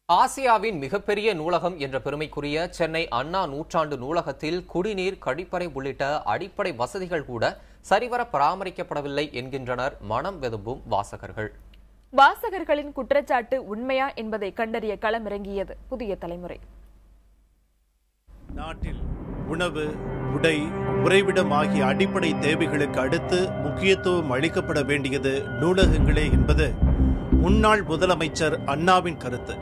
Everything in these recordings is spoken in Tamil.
ஆசியாவின் மிகப்பெரிய நூலகம் என்ற பெருமைக்குரிய சென்னை அண்ணா நூற்றாண்டு நூலகத்தில் குடிநீர், கழிப்பறை உள்ளிட்ட அடிப்படை வசதிகள் கூட சரிவர பராமரிக்கப்படவில்லை என்கின்றனர் மனம் வெதும்பும் வாசகர்கள். வாசகர்களின் குற்றச்சாட்டு உண்மையா என்பதை கண்டறிய களமிறங்கியது புதிய தலைமுறை. நாட்டில் உணவு, உடை, உறைவிடம் ஆகிய அடிப்படை தேவைகளுக்கு அடுத்து முக்கியத்துவம் அளிக்கப்பட வேண்டியது நூலகங்களே என்பது முன்னாள் முதலமைச்சர் அண்ணாவின் கருத்து.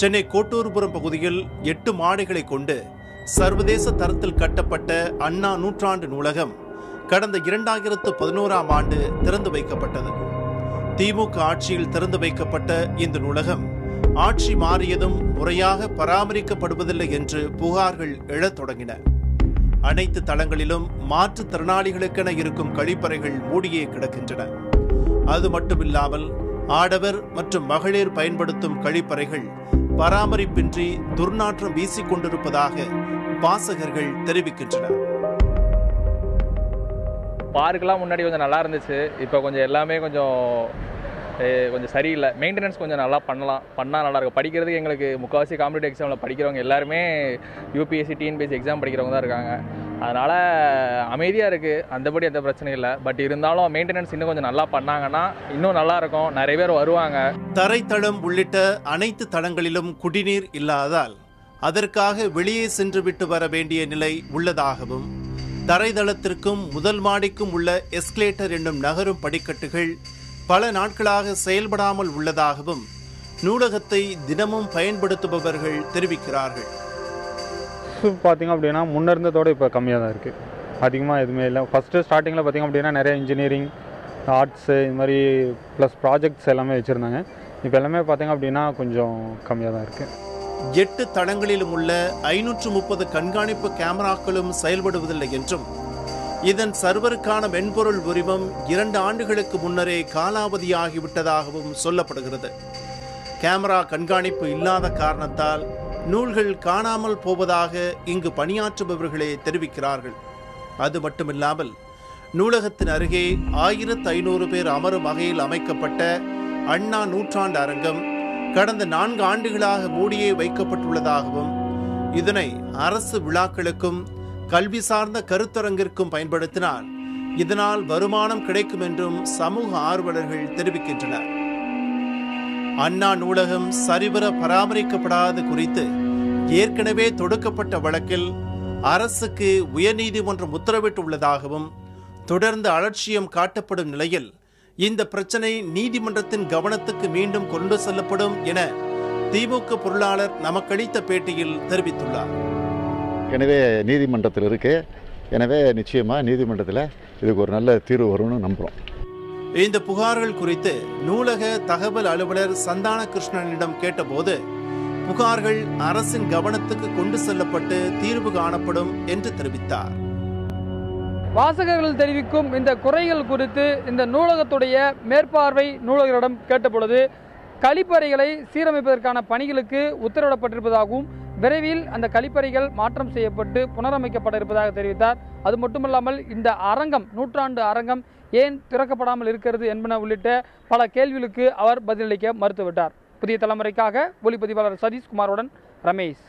சென்னை கோட்டூர்புரம் பகுதியில் 8 மாடிகளை கொண்டு சர்வதேச தரத்தில் கட்டப்பட்ட அண்ணா நூற்றாண்டு நூலகம் கடந்த 2011ஆம் ஆண்டு திறந்து வைக்கப்பட்டது. திமுக ஆட்சியில் திறந்து வைக்கப்பட்ட இந்த நூலகம் ஆட்சி மாறியதும் முறையாக பராமரிக்கப்படுவதில்லை என்று புகார்கள் எழத் தொடங்கின. அனைத்து தளங்களிலும் மாற்றுத்திறனாளிகளுக்கென இருக்கும் கழிப்பறைகள் மூடியே கிடக்கின்றன. அது மட்டுமில்லாமல் ஆடவர் மற்றும் மகளிர் பயன்படுத்தும் கழிப்பறைகள் பராமரிப்பின்றி துர்நாற்றம் வீசிக் கொண்டிருப்பதாக வாசகர்கள் தெரிவிக்கின்றனர். பார்க்கெல்லாம் முன்னாடி கொஞ்சம் நல்லா இருந்துச்சு. இப்போ கொஞ்சம் எல்லாமே கொஞ்சம் சரியில்லை. மெயின்டெனன்ஸ் கொஞ்சம் நல்லா பண்ணால் நல்லாயிருக்கும். படிக்கிறதுக்கு எங்களுக்கு முக்கால்வாசி காம்படிட்டிவ் எக்ஸாமில் படிக்கிறவங்க எல்லாருமே யூபிஎஸ்சி, டிஎன்பிஎஸ்சி எக்ஸாம் படிக்கிறவங்க தான் இருக்காங்க. அதனால் அமைதியாக இருக்குது, அந்தபடி எந்த பிரச்சனையும் இல்லை. பட் இருந்தாலும் மெயின்டெனன்ஸ் இன்னும் கொஞ்சம் நல்லா பண்ணாங்கன்னா இன்னும் நல்லாயிருக்கும், நிறைய பேர் வருவாங்க. தரைத்தளம் உள்ளிட்ட அனைத்து தளங்களிலும் குடிநீர் இல்லாததால் அதற்காக வெளியே சென்று விட்டு வர வேண்டிய நிலை உள்ளதாகவும், தரைதளத்திற்கும் முதல் மாடிக்கும் உள்ள எஸ்கலேட்டர் என்னும் நகரும் படிக்கட்டுகள் பல நாட்களாக செயல்படாமல் உள்ளதாகவும் நூலகத்தை தினமும் பயன்படுத்துபவர்கள் தெரிவிக்கிறார்கள். பார்த்திங்க அப்படின்னா முன்ன இருந்ததோடு இப்போ கம்மியாக தான் இருக்குது. அதிகமாக எதுவுமே இல்லை. ஃபஸ்ட்டு ஸ்டார்டிங்கில் பார்த்திங்க அப்படின்னா நிறைய இன்ஜினியரிங், ஆர்ட்ஸு, இது மாதிரி ப்ளஸ் ப்ராஜெக்ட்ஸ் எல்லாமே வச்சுருந்தாங்க. இப்போ எல்லாமே பார்த்திங்க அப்படின்னா கொஞ்சம் கம்மியாக தான் இருக்குது. 8 தளங்களிலும் உள்ள 530 கண்காணிப்பு கேமராக்களும் செயல்படுவதில்லை என்றும், இதன் சர்வருக்கான மென்பொருள் உரிமம் 2 ஆண்டுகளுக்கு முன்னரே காலாவதியாகிவிட்டதாகவும் சொல்லப்படுகிறது. கேமரா கண்காணிப்பு இல்லாத காரணத்தால் நூல்கள் காணாமல் போவதாக இங்கு பணியாற்றுபவர்களே தெரிவிக்கிறார்கள். அது மட்டுமில்லாமல் நூலகத்தின் அருகே 1500 பேர் அமரும் வகையில் அமைக்கப்பட்ட அண்ணா நூற்றாண்டு அரங்கம் கடந்த 4 ஆண்டுகளாக மூடியே வைக்கப்பட்டுள்ளதாகவும், இதனை அரசு விழாக்களுக்கும் கல்வி சார்ந்த கருத்தரங்கிற்கும் பயன்படுத்தினால் இதனால் வருமானம் கிடைக்கும் என்றும் சமூக ஆர்வலர்கள் தெரிவிக்கின்றனர். அண்ணா நூலகம் சரிவர பராமரிக்கப்படாது குறித்து ஏற்கனவே தொடுக்கப்பட்ட வழக்கில் அரசுக்கு உயர்நீதிமன்றம் உத்தரவிட்டுள்ளதாகவும், தொடர்ந்து அலட்சியம் காட்டப்படும் நிலையில் இந்த பிரச்சனை நீதிமன்றத்தின் கவனத்துக்கு மீண்டும் கொண்டு செல்லப்படும் என திமுக பொருளாளர் நமக்களித்த பேட்டியில் தெரிவித்துள்ளார். எனவே நீதிமன்றத்தில் இருக்கு. எனவே நிச்சயமா நீதிமன்றத்தில் இதுக்கு ஒரு நல்ல தீர்வு வரும்னு நம்புறோம். இந்த புகார்கள் குறித்து நூலக தகவல் அலுவலர் சந்தான கிருஷ்ணனிடம் கேட்டபோது புகார்கள் அரசின் கவனத்துக்கு கொண்டு செல்லப்பட்டு தீர்வு காணப்படும் என்று தெரிவித்தார். வாசகர்கள் தெரிவிக்கும் இந்த குறைகள் குறித்து இந்த நூலகத்துடைய மேற்பார்வை நூலகரிடம் கேட்டபொழுது கழிப்பறைகளை சீரமைப்பதற்கான பணிகளுக்கு உத்தரவிடப்பட்டிருப்பதாகவும், விரைவில் அந்த கழிப்பறைகள் மாற்றம் செய்யப்பட்டு புனரமைக்கப்பட இருப்பதாக தெரிவித்தார். அது மட்டுமல்லாமல் இந்த அரங்கம், நூற்றாண்டு அரங்கம் ஏன் திறக்கப்படாமல் இருக்கிறது என்பன உள்ளிட்ட பல கேள்விகளுக்கு அவர் பதிலளிக்க மறுத்துவிட்டார். புதிய தலைமுறைக்காக ஒளிப்பதிவாளர் சதீஷ்குமாருடன் ரமேஷ்.